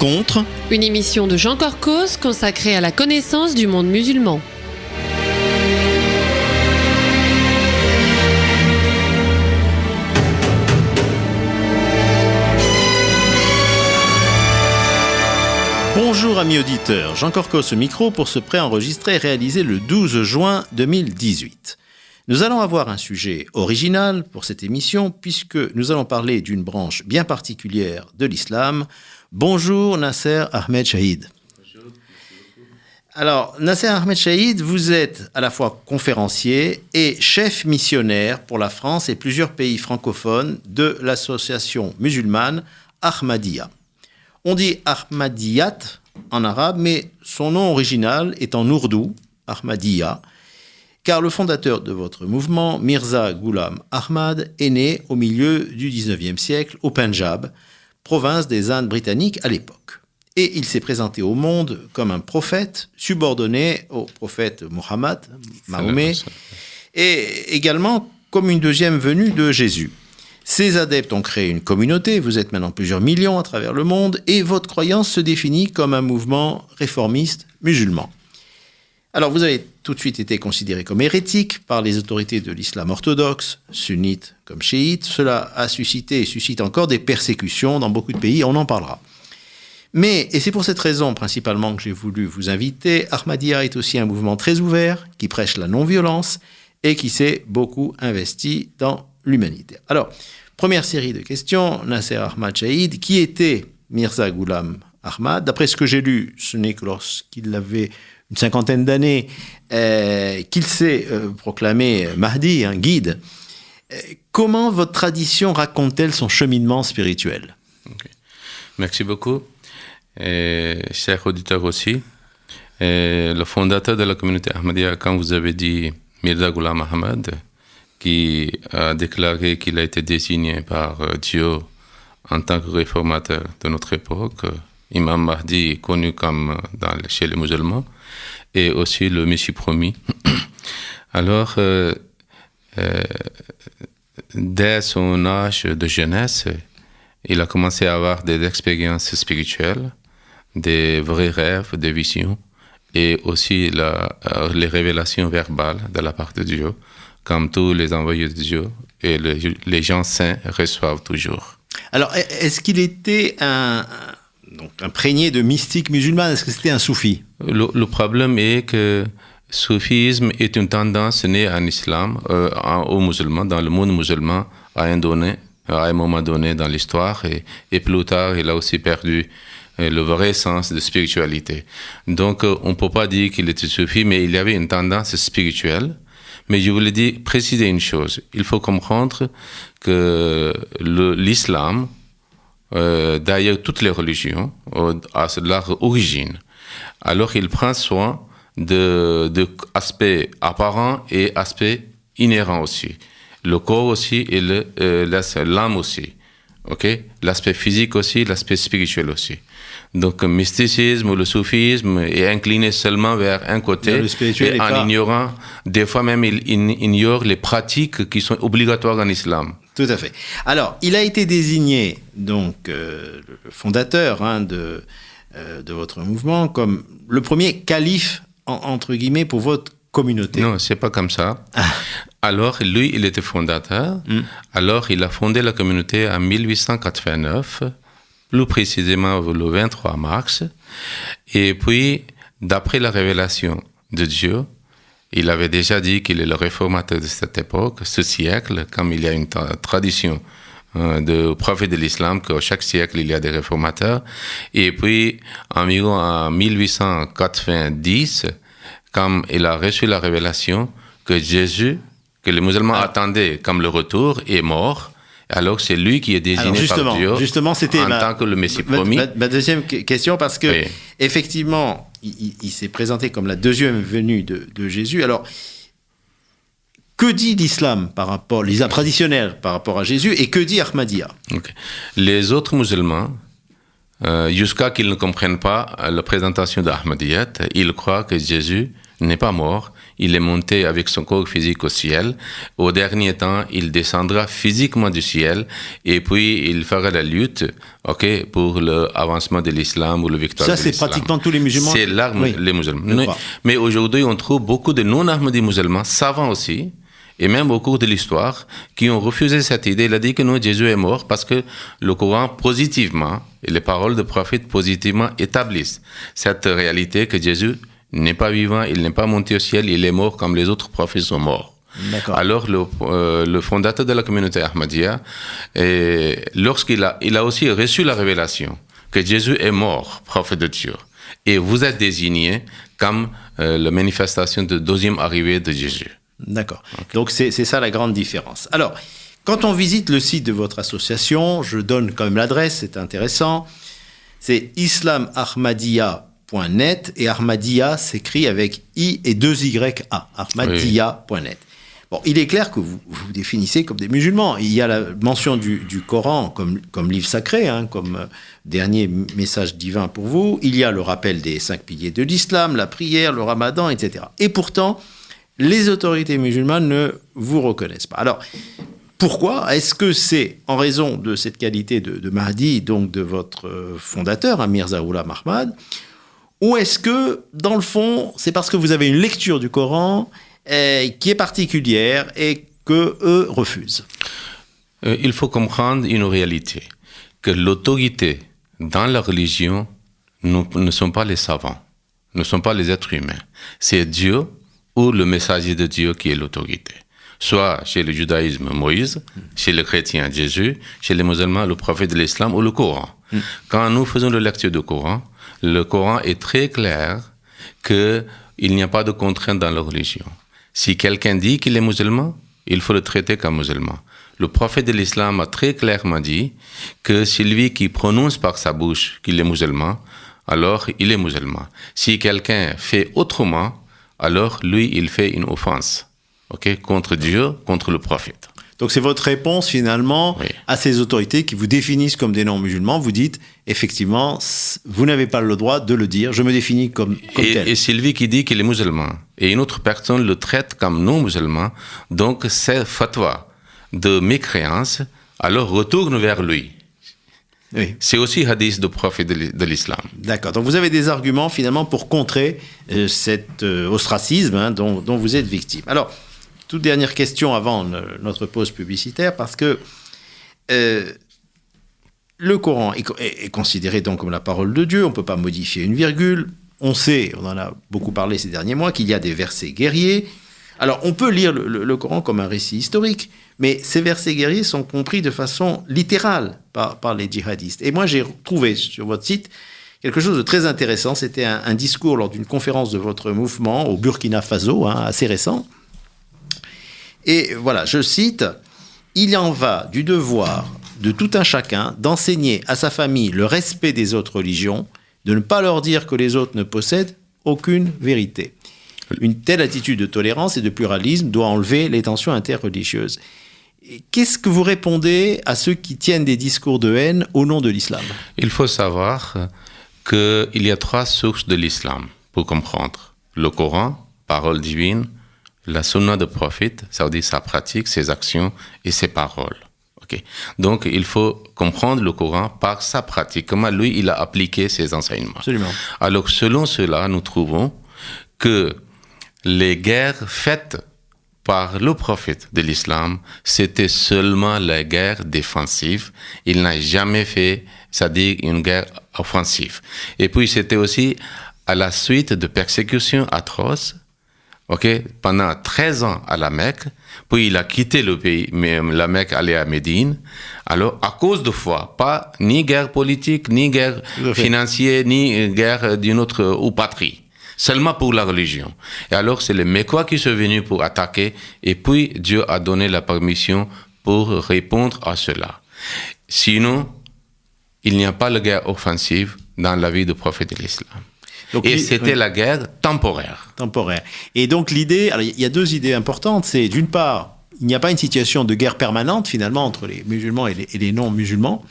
Rencontre, une émission de Jean Corcos consacrée à la connaissance du monde musulman. Bonjour amis auditeurs, Jean Corcos au micro pour ce préenregistré réalisé le 12 juin 2018. Nous allons avoir un sujet original pour cette émission puisque nous allons parler d'une branche bien particulière de l'islam. Bonjour Nasser Ahmed Chahid. Bonjour. Alors Nasser Ahmed Chahid, vous êtes à la fois conférencier et chef missionnaire pour la France et plusieurs pays francophones de l'association musulmane Ahmadiyya. On dit Ahmadiyat en arabe, mais son nom original est en ourdou, Ahmadiyya, car le fondateur de votre mouvement, Mirza Ghulam Ahmad, est né au milieu du 19e siècle au Pendjab, province des Indes britanniques à l'époque. Et il s'est présenté au monde comme un prophète subordonné au prophète Mohammed, Mahomet, et également comme une deuxième venue de Jésus. Ces adeptes ont créé une communauté, vous êtes maintenant plusieurs millions à travers le monde, et votre croyance se définit comme un mouvement réformiste musulman. Alors vous avez tout de suite été considéré comme hérétique par les autorités de l'islam orthodoxe, sunnite comme chiite. Cela a suscité et suscite encore des persécutions dans beaucoup de pays, on en parlera. Mais, et c'est pour cette raison principalement que j'ai voulu vous inviter, Ahmadiyya est aussi un mouvement très ouvert, qui prêche la non-violence et qui s'est beaucoup investi dans l'humanité. Alors, première série de questions, Nasser Ahmed Chahid, qui était Mirza Ghulam Ahmad? D'après ce que j'ai lu, ce n'est que lorsqu'il avait une cinquantaine d'années qu'il s'est proclamé Mahdi, un guide. Comment votre tradition raconte-t-elle son cheminement spirituel? Okay. Merci beaucoup. Chers auditeurs aussi. Le fondateur de la communauté Ahmadiyya, quand vous avez dit Mirza Ghulam Ahmad, qui a déclaré qu'il a été désigné par Dieu en tant que réformateur de notre époque, Imam Mahdi, connu comme chez les musulmans, et aussi le Messie promis. Alors, dès son âge de jeunesse, il a commencé à avoir des expériences spirituelles, des vrais rêves, des visions, et aussi les révélations verbales de la part de Dieu, comme tous les envoyés de Dieu et les gens saints reçoivent toujours. Alors, est-ce qu'il était imprégné de mystique musulmane? Est-ce que c'était un soufi? Le problème est que le soufisme est une tendance née en islam, aux musulmans, dans le monde musulman, à un moment donné dans l'histoire, et plus tard, il a aussi perdu le vrai sens de spiritualité. Donc, on ne peut pas dire qu'il était soufi, mais il y avait une tendance spirituelle. Mais je voulais préciser une chose. Il faut comprendre que l'islam, d'ailleurs toutes les religions, a leur origine. Alors il prend soin de aspects apparents et aspects inhérents aussi. Le corps aussi et l'âme aussi. Okay? L'aspect physique aussi, l'aspect spirituel aussi. Donc, le mysticisme ou le soufisme est incliné seulement vers un côté, et en ignorant, des fois même, il ignore les pratiques qui sont obligatoires en islam. Tout à fait. Alors, il a été désigné, donc, le fondateur de votre mouvement, comme le premier calife, entre guillemets, pour votre communauté. Non, c'est pas comme ça. Alors, lui, il était fondateur. Alors, il a fondé la communauté en 1889, plus précisément le 23 mars. Et puis, d'après la révélation de Dieu, il avait déjà dit qu'il est le réformateur de cette époque, ce siècle, comme il y a une tradition de prophète de l'islam, qu'à chaque siècle, il y a des réformateurs. Et puis, environ en 1890, comme il a reçu la révélation que Jésus, que les musulmans attendaient comme le retour, est mort, alors c'est lui qui est désigné par Dieu c'était en tant que le Messie promis. Ma deuxième question, parce que effectivement, il s'est présenté comme la deuxième venue de Jésus. Alors, que dit l'islam l'islam traditionnel par rapport à Jésus, et que dit Ahmadiyya? Okay. Les autres musulmans, jusqu'à qu'ils ne comprennent pas la présentation d'Ahmadiyya, ils croient que Jésus n'est pas mort. Il est monté avec son corps physique au ciel. Au dernier temps, il descendra physiquement du ciel et puis il fera la lutte, pour l'avancement de l'islam ou la victoire de l'islam. Ça, c'est pratiquement tous les musulmans. C'est les musulmans. Mais aujourd'hui, on trouve beaucoup de non-ahmadis musulmans, savants aussi, et même au cours de l'histoire, qui ont refusé cette idée. Il a dit que non, Jésus est mort parce que le Coran positivement, et les paroles du prophète positivement établissent cette réalité que Jésus n'est pas vivant, il n'est pas monté au ciel, il est mort comme les autres prophètes sont morts. D'accord. Alors le fondateur de la communauté Ahmadiyya, lorsqu'il a aussi reçu la révélation que Jésus est mort, prophète de Dieu, et vous êtes désigné comme la manifestation de deuxième arrivée de Jésus. D'accord. Okay. Donc c'est ça la grande différence. Alors, quand on visite le site de votre association, je donne quand même l'adresse, c'est intéressant, c'est islamahmadiyya.net et Ahmadiyya s'écrit avec I et 2 Y A, ahmadiyya.net. Bon, il est clair que vous vous définissez comme des musulmans. Il y a la mention du Coran comme livre sacré, comme dernier message divin pour vous. Il y a le rappel des 5 piliers de l'islam, la prière, le ramadan, etc. Et pourtant, les autorités musulmanes ne vous reconnaissent pas. Alors, pourquoi ? Est-ce que c'est en raison de cette qualité de Mahdi, donc de votre fondateur, Mirza Ghulam Ahmad, ou est-ce que, dans le fond, c'est parce que vous avez une lecture du Coran qui est particulière et qu'eux refusent ? Il faut comprendre une réalité, que l'autorité dans la religion ne sont pas les savants, ne sont pas les êtres humains. C'est Dieu ou le messager de Dieu qui est l'autorité. Soit chez le judaïsme, Moïse, chez les chrétiens, Jésus, chez les musulmans, le prophète de l'islam ou le Coran. Quand nous faisons la lecture du Coran, le Coran est très clair qu'il n'y a pas de contrainte dans la religion. Si quelqu'un dit qu'il est musulman, il faut le traiter comme musulman. Le prophète de l'islam a très clairement dit que celui qui prononce par sa bouche qu'il est musulman, alors il est musulman. Si quelqu'un fait autrement, alors lui, il fait une offense, contre Dieu, contre le prophète. Donc c'est votre réponse finalement Oui. à ces autorités qui vous définissent comme des non-musulmans. Vous dites, effectivement, vous n'avez pas le droit de le dire, je me définis comme tel. Et celui qui dit qu'il est musulman, et une autre personne le traite comme non-musulman, donc c'est fatwa de mécréance, alors retourne vers lui. Oui. C'est aussi hadith du prophète de l'islam. D'accord. Donc vous avez des arguments finalement pour contrer cet ostracisme dont vous êtes victime. Alors, toute dernière question avant notre pause publicitaire, parce que le Coran est considéré donc comme la parole de Dieu, on ne peut pas modifier une virgule. On sait, on en a beaucoup parlé ces derniers mois, qu'il y a des versets guerriers. Alors, on peut lire le Coran comme un récit historique, mais ces versets guerriers sont compris de façon littérale par les djihadistes. Et moi, j'ai trouvé sur votre site quelque chose de très intéressant. C'était un discours lors d'une conférence de votre mouvement au Burkina Faso, assez récent. Et voilà, je cite, « Il en va du devoir de tout un chacun d'enseigner à sa famille le respect des autres religions, de ne pas leur dire que les autres ne possèdent aucune vérité. Une telle attitude de tolérance et de pluralisme doit enlever les tensions interreligieuses. » Qu'est-ce que vous répondez à ceux qui tiennent des discours de haine au nom de l'islam ? Il faut savoir qu'il y a 3 sources de l'islam pour comprendre. Le Coran, parole divine, la sunna de prophète, ça veut dire sa pratique, ses actions et ses paroles. Donc, il faut comprendre le Coran par sa pratique, comment lui, il a appliqué ses enseignements. Absolument. Alors, selon cela, nous trouvons que les guerres faites par le prophète de l'islam, c'était seulement la guerre défensive. Il n'a jamais fait, c'est-à-dire une guerre offensive. Et puis, c'était aussi à la suite de persécutions atroces, pendant 13 ans à la Mecque, puis il a quitté le pays, mais la Mecque allait à Médine. Alors, à cause de foi, pas ni guerre politique, ni guerre financière, ni guerre d'une autre ou patrie. Seulement pour la religion. Et alors, c'est les Mécois qui sont venus pour attaquer, et puis Dieu a donné la permission pour répondre à cela. Sinon, il n'y a pas de guerre offensive dans la vie du prophète de l'islam. Donc, et c'était la guerre temporaire. Temporaire. Et donc l'idée, alors il y a 2 idées importantes, c'est d'une part, il n'y a pas une situation de guerre permanente finalement entre les musulmans et les non-musulmans,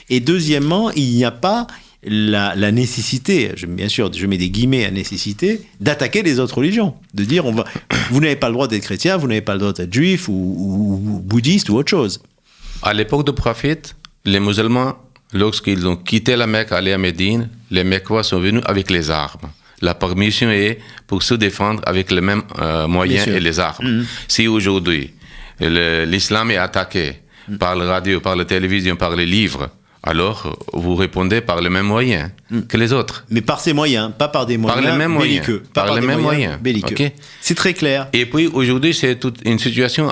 et deuxièmement, il n'y a pas la nécessité, bien sûr, je mets des guillemets à nécessité, d'attaquer les autres religions. De dire, vous n'avez pas le droit d'être chrétien, vous n'avez pas le droit d'être juif ou bouddhiste ou autre chose. À l'époque du prophète, les musulmans, lorsqu'ils ont quitté la Mecque, allé à Médine, les Mecquois sont venus avec les armes. La permission est pour se défendre avec les mêmes moyens et les armes. Si aujourd'hui, l'islam est attaqué par la radio, par la télévision, par les livres, alors vous répondez par les mêmes moyens que les autres. Mais par ces moyens, pas par des moyens belliqueux. Par les mêmes moyens. Belliqueux. Okay. C'est très clair. Et puis aujourd'hui, c'est toute une situation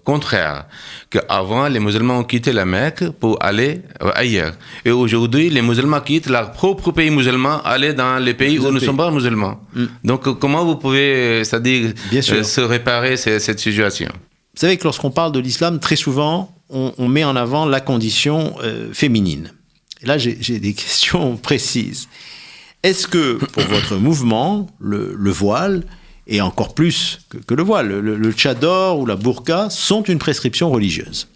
contraire. Qu'avant, les musulmans ont quitté la Mecque pour aller ailleurs. Et aujourd'hui, les musulmans quittent leur propre pays musulman, aller dans les pays où nous ne sommes pas musulmans. Donc comment vous pouvez, c'est-à-dire, se réparer cette situation? Vous savez que lorsqu'on parle de l'islam, très souvent, on met en avant la condition féminine. Et là, j'ai des questions précises. Est-ce que, pour votre mouvement, le voile, et encore plus que le voile, le tchador ou la burqa, sont une prescription religieuse?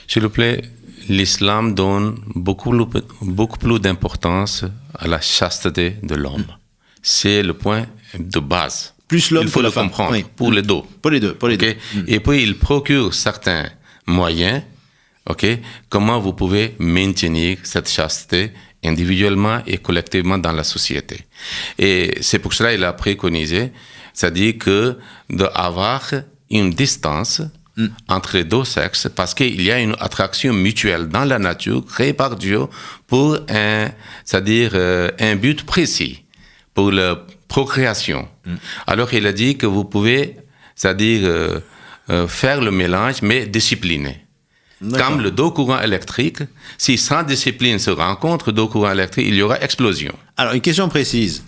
S'il vous plaît, l'islam donne beaucoup plus d'importance à la chasteté de l'homme. C'est le point de base. Plus l'homme il faut que le la femme. comprendre, Oui. pour les deux. Pour les deux. Et puis, il procure certains moyens, comment vous pouvez maintenir cette chasteté individuellement et collectivement dans la société. Et c'est pour cela qu'il a préconisé, c'est-à-dire que d'avoir une distance entre les deux sexes, parce qu'il y a une attraction mutuelle dans la nature créée par Dieu pour un but précis, pour la procréation. Alors il a dit que vous pouvez, faire le mélange, mais discipliné. Comme le deux courants électriques, si sans discipline se rencontrent deux courants électriques, il y aura explosion. Alors, une question précise.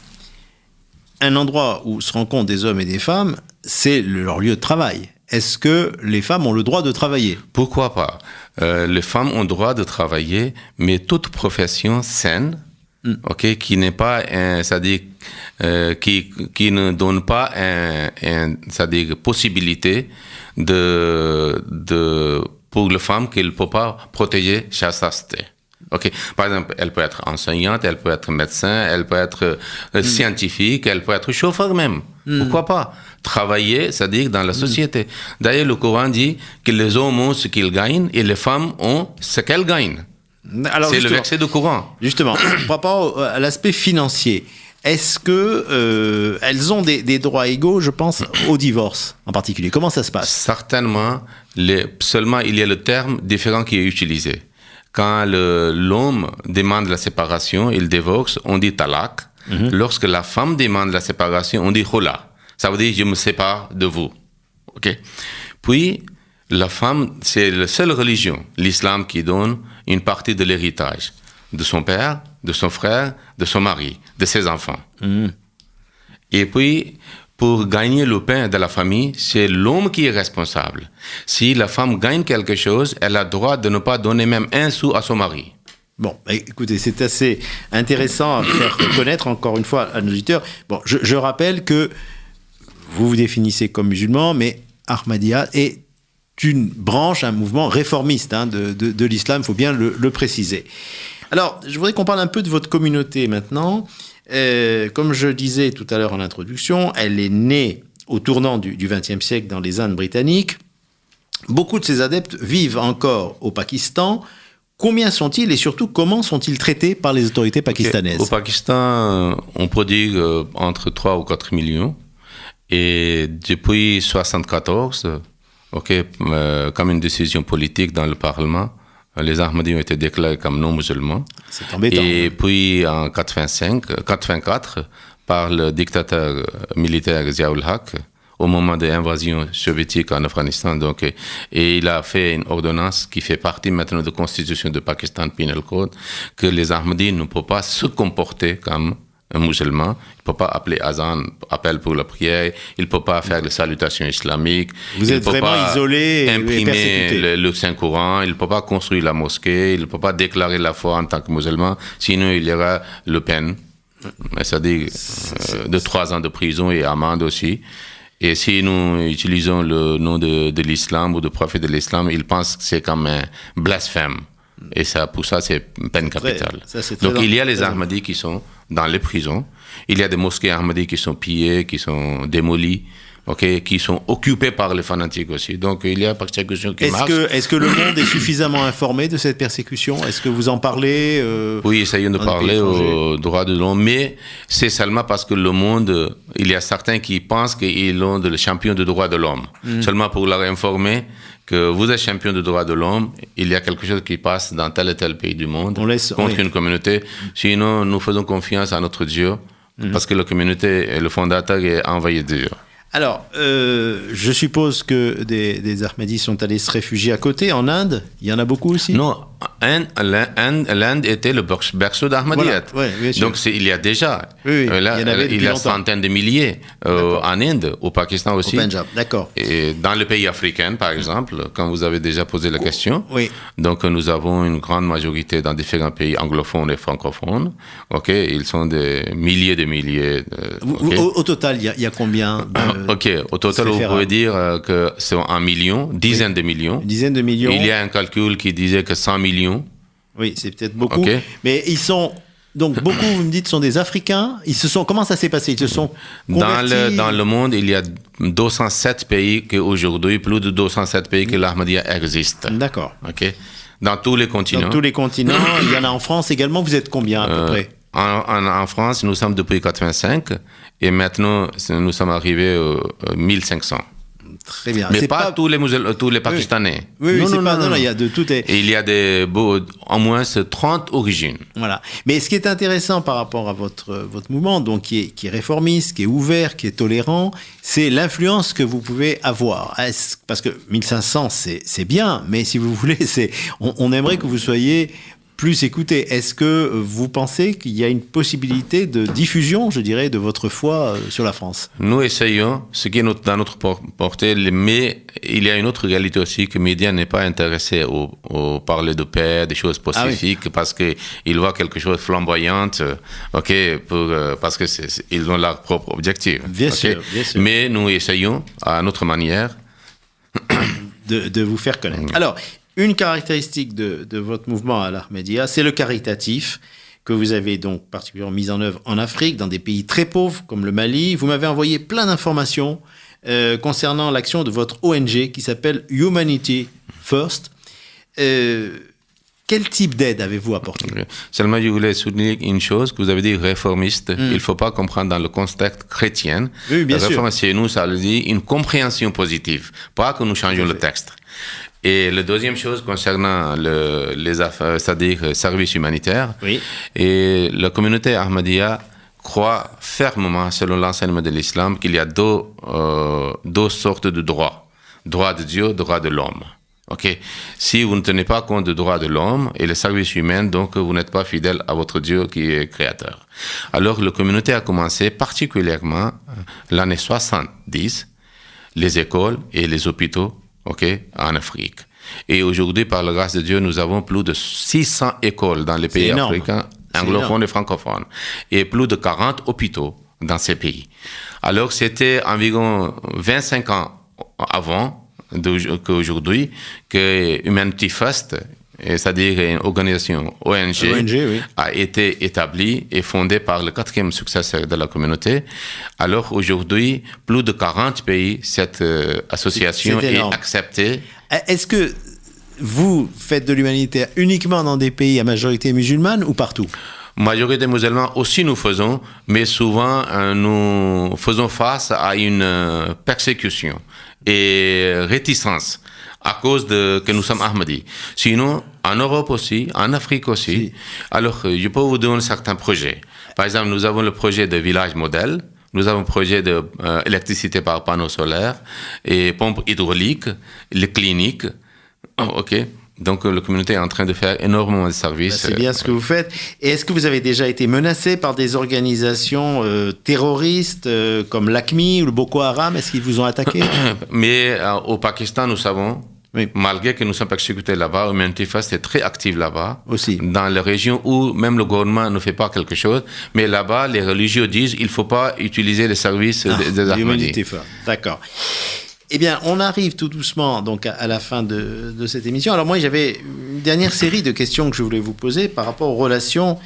Un endroit où se rencontrent des hommes et des femmes, c'est leur lieu de travail. Est-ce que les femmes ont le droit de travailler? Pourquoi pas? Les femmes ont le droit de travailler, mais toute profession saine, qui n'est pas, qui ne donne pas possibilité pour les femmes qu'elle ne peut pas protéger sa chasteté. Par exemple, elle peut être enseignante, elle peut être médecin, elle peut être scientifique, elle peut être chauffeur même. Pourquoi pas? Travailler, c'est-à-dire dans la société. D'ailleurs, le Coran dit que les hommes ont ce qu'ils gagnent et les femmes ont ce qu'elles gagnent. C'est le verset du Coran. Justement, par rapport à l'aspect financier, est-ce que elles ont des droits égaux, je pense, au divorce en particulier? Comment ça se passe? Certainement, seulement il y a le terme différent qui est utilisé. Quand l'homme demande la séparation, il divorce, on dit talak. Lorsque la femme demande la séparation, on dit khola. Ça veut dire je me sépare de vous. Puis, la femme, c'est la seule religion, l'islam, qui donne une partie de l'héritage de son père, de son frère, de son mari, de ses enfants. Et puis, pour gagner le pain de la famille, c'est l'homme qui est responsable. Si la femme gagne quelque chose, elle a le droit de ne pas donner même un sou à son mari. Bon, écoutez, c'est assez intéressant à faire connaître encore une fois à nos auditeurs. Bon, je rappelle que vous vous définissez comme musulman, mais Ahmadiyya est une branche, un mouvement réformiste de l'islam, il faut bien le préciser. Alors, je voudrais qu'on parle un peu de votre communauté maintenant. Comme je disais tout à l'heure en introduction, elle est née au tournant du XXe siècle dans les Indes britanniques. Beaucoup de ces adeptes vivent encore au Pakistan. Combien sont-ils et surtout comment sont-ils traités par les autorités pakistanaises? Au Pakistan, on prodigue entre 3 ou 4 millions. Et depuis 1974, comme une décision politique dans le Parlement, les Ahmadis ont été déclarés comme non-musulmans. C'est embêtant. Et puis en 1984, par le dictateur militaire Ziaul Haq, au moment de l'invasion soviétique en Afghanistan. Et il a fait une ordonnance qui fait partie maintenant de la Constitution de Pakistan Penal Code, que les Ahmadis ne peuvent pas se comporter comme un musulman. Il ne peut pas appeler azan, appel pour la prière. Il ne peut pas faire les salutations islamiques. Vous êtes vraiment isolé et imprimer le Saint-Coran. Il ne peut pas construire la mosquée. Il ne peut pas déclarer la foi en tant que musulman. Sinon, il y aura le peine. C'est-à-dire de 3 ans de prison et amende aussi. Et si nous utilisons le nom de l'islam ou du prophète de l'islam, ils pensent que c'est comme un blasphème. Et ça, pour ça, c'est peine capitale. Donc il y a les Ahmadis qui sont dans les prisons. Il y a des mosquées Ahmadis qui sont pillées, qui sont démolies. Qui sont occupés par les fanatiques aussi. Donc, il y a persécution qui marche. Est-ce que le monde est suffisamment informé de cette persécution? Est-ce que vous en parlez Oui, essayons de parler aux droits de l'homme, mais c'est seulement parce que le monde, il y a certains qui pensent qu'ils ont le champion de droits de l'homme. Seulement pour leur informer que vous êtes champion de droits de l'homme, il y a quelque chose qui passe dans tel et tel pays du monde contre une communauté. Sinon, nous faisons confiance à notre Dieu, parce que la communauté, le fondateur est envoyé de Dieu. Alors, je suppose que des Ahmadis sont allés se réfugier à côté, en Inde. Il y en a beaucoup aussi? Non, l'Inde était le berceau d'Ahmadiyyat. Voilà. Ouais, donc il y a déjà, il y a centaines de milliers en Inde, au Pakistan aussi. Au Punjab, d'accord. Et dans les pays africains, par exemple, quand vous avez déjà posé la question. Oui. Donc nous avons une grande majorité dans différents pays anglophones et francophones. Ils sont des milliers de milliers. Au total, il y a combien au total, vous pouvez dire que c'est 1 million, dizaines de millions. Une dizaine de millions. Il y a un calcul qui disait que 100 millions. Oui, c'est peut-être beaucoup. Mais ils sont... Donc, beaucoup, vous me dites, sont des Africains. Comment ça s'est passé? Ils se sont convertis... Dans le monde, il y a 207 pays qu'aujourd'hui, plus de 207 pays que l'Ahmadiyya existe. D'accord. Dans tous les continents. Dans tous les continents. Il y en a en France également. Vous êtes combien à peu près? En France, nous sommes depuis 85 et maintenant, nous sommes arrivés à 1500. Très bien. Mais pas tous les Pakistanais. Oui, non, il y a de tout. Et il y a en moins 30 origines. Voilà. Mais ce qui est intéressant par rapport à votre mouvement, donc qui est réformiste, qui est ouvert, qui est tolérant, c'est l'influence que vous pouvez avoir. Parce que 1500, c'est bien, mais si vous voulez, on aimerait que vous soyez plus écouté. Est-ce que vous pensez qu'il y a une possibilité de diffusion, je dirais, de votre foi sur la France? Nous essayons, ce qui est dans notre portée, mais il y a une autre réalité aussi, que les médias n'est pas intéressé au parler de paix, des choses pacifiques, parce qu'ils voient quelque chose de flamboyant, parce que ils ont leur propre objectif. Bien sûr. Mais nous essayons, à notre manière, de vous faire connaître. Alors, une caractéristique de votre mouvement à l'Ahmadiyya, c'est le caritatif que vous avez donc particulièrement mis en œuvre en Afrique, dans des pays très pauvres comme le Mali. Vous m'avez envoyé plein d'informations concernant l'action de votre ONG qui s'appelle Humanity First. Quel type d'aide avez-vous apporté? Seulement, je voulais souligner une chose, que vous avez dit réformiste. Il ne faut pas comprendre dans le contexte chrétien. Oui, bien sûr. Réforme, chez nous, ça veut dire une compréhension positive, pas que nous changions le texte. Et la deuxième chose concernant les affaires, c'est-à-dire services humanitaires, et la communauté Ahmadiyya croit fermement, selon l'enseignement de l'islam, qu'il y a deux sortes de droits. Droit de Dieu, droit de l'homme. Si vous ne tenez pas compte des droits de l'homme et les services humains, donc vous n'êtes pas fidèle à votre Dieu qui est créateur. Alors la communauté a commencé particulièrement l'année 70, les écoles et les hôpitaux en Afrique. Et aujourd'hui, par la grâce de Dieu, nous avons plus de 600 écoles dans les pays africains, anglophones et francophones, et plus de 40 hôpitaux dans ces pays. Alors, c'était environ 25 ans avant qu'aujourd'hui que Humanity First, c'est-à-dire une organisation ONG a été établie et fondée par le 4e successeur de la communauté. Alors aujourd'hui, plus de 40 pays, cette association est acceptée. Est-ce que vous faites de l'humanitaire uniquement dans des pays à majorité musulmane ou partout? Majorité musulmane aussi nous faisons, mais souvent nous faisons face à une persécution et réticence à cause que nous sommes Ahmadis. Sinon, en Europe aussi, en Afrique aussi. Alors, je peux vous donner certains projets. Par exemple, nous avons le projet de village modèle, nous avons le projet d'électricité par panneaux solaires et pompes hydrauliques, les cliniques. Donc, la communauté est en train de faire énormément de services. C'est bien ce que vous faites. Et est-ce que vous avez déjà été menacé par des organisations terroristes comme l'AQMI ou le Boko Haram? Est-ce qu'ils vous ont attaqué? Mais au Pakistan, nous savons, malgré que nous sommes persécutés là-bas, Humanity First est très active là-bas. Aussi. Dans les régions où même le gouvernement ne fait pas quelque chose. Mais là-bas, les religieux disent qu'il ne faut pas utiliser les services des Ahmadis. D'accord. Eh bien, on arrive tout doucement donc à la fin de cette émission. Alors moi, j'avais une dernière série de questions que je voulais vous poser par rapport aux relations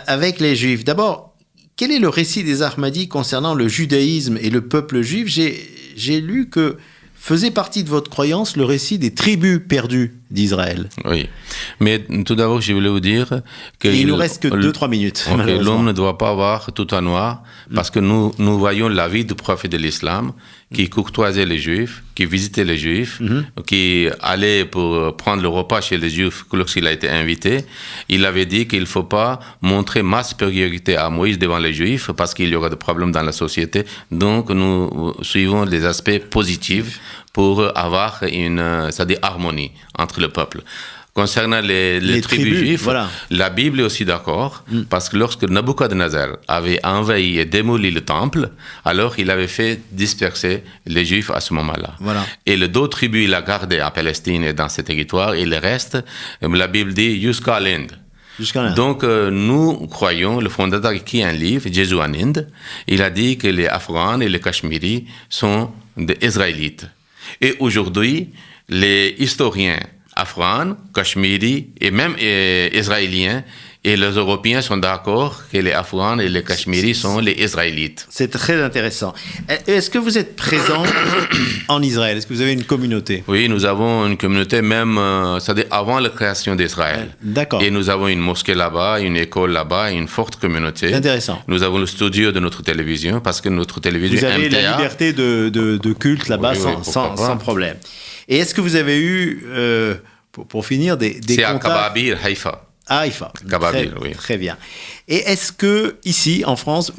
avec les Juifs. D'abord, quel est le récit des Ahmadis concernant le judaïsme et le peuple juif ? J'ai lu que faisait partie de votre croyance le récit des tribus perdues d'Israël. Oui, mais tout d'abord, je voulais vous dire que... Il nous reste que 2-3 minutes. Okay, l'homme ne doit pas voir tout en noir, parce que nous voyons la vie du prophète de l'islam, qui courtoisait les Juifs, qui visitait les Juifs, qui allait pour prendre le repas chez les Juifs lorsqu'il a été invité. Il avait dit qu'il ne faut pas montrer ma supériorité à Moïse devant les Juifs, parce qu'il y aura des problèmes dans la société. Donc, nous suivons les aspects positifs pour avoir une harmonie entre le peuple. Concernant les tribus juives, voilà. La Bible est aussi d'accord, parce que lorsque Nabucodonosor avait envahi et démoli le temple, alors il avait fait disperser les Juifs à ce moment-là. Voilà. Et les deux tribus, il a gardé en Palestine et dans ces territoires, et le reste, la Bible dit jusqu'à l'Inde. Donc, nous croyons, le fondateur qui a un livre, Jésus en Inde, il a dit que les Afghans et les Cachemiris sont des Israélites. Et aujourd'hui, les historiens afghans, cachemiris et même israéliens et les Européens sont d'accord que les Afghans et les Cachemiris sont les Israélites. C'est très intéressant. Est-ce que vous êtes présent en Israël ? Est-ce que vous avez une communauté ? Oui, nous avons une communauté même, c'est-à-dire avant la création d'Israël. D'accord. Et nous avons une mosquée là-bas, une école là-bas, une forte communauté. C'est intéressant. Nous avons le studio de notre télévision, parce que notre télévision vous avez MTA, la liberté de culte là-bas, oui, sans problème. Et est-ce que vous avez eu, pour finir, des contacts... C'est à Kababir, Haïfa. Ah, Haïfa. Kababir, oui. Très bien. Et est-ce que, ici, en France,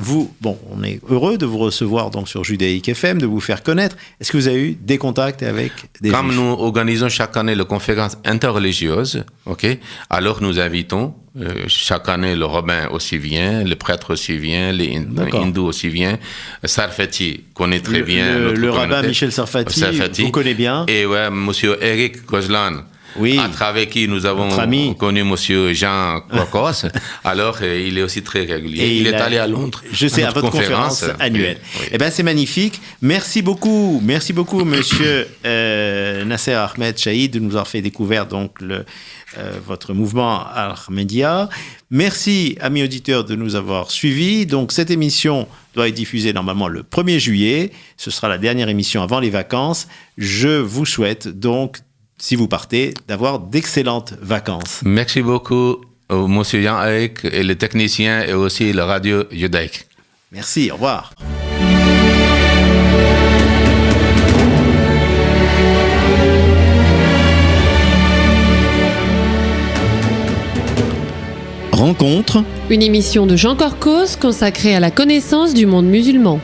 on est heureux de vous recevoir donc sur Judaïque FM, de vous faire connaître. Est-ce que vous avez eu des contacts avec des Comme Juifs ? nous organisons chaque année les conférences interreligieuses, alors nous invitons, chaque année le rabbin aussi vient, le prêtre aussi vient, les hindous aussi viennent. Sarfati connaît très bien le rabbin Michel Sarfati, vous connaissez bien. Et ouais, monsieur Eric Gozlan. Oui. À travers qui nous avons connu monsieur Jean Crocos. Alors, il est aussi très régulier. Et il est allé à Londres. Je sais, à votre conférence annuelle. Oui. Eh bien, c'est magnifique. Merci beaucoup, monsieur Nasser Ahmed Chahid, de nous avoir fait découvrir donc votre mouvement Ahmadiyya. Merci, amis auditeurs, de nous avoir suivis. Donc, cette émission doit être diffusée normalement le 1er juillet. Ce sera la dernière émission avant les vacances. Je vous souhaite donc, si vous partez, d'avoir d'excellentes vacances. Merci beaucoup, monsieur Yann-Eric, et les techniciens, et aussi la radio judaïque. Merci, au revoir. Rencontre. Une émission de Jean Corcos consacrée à la connaissance du monde musulman.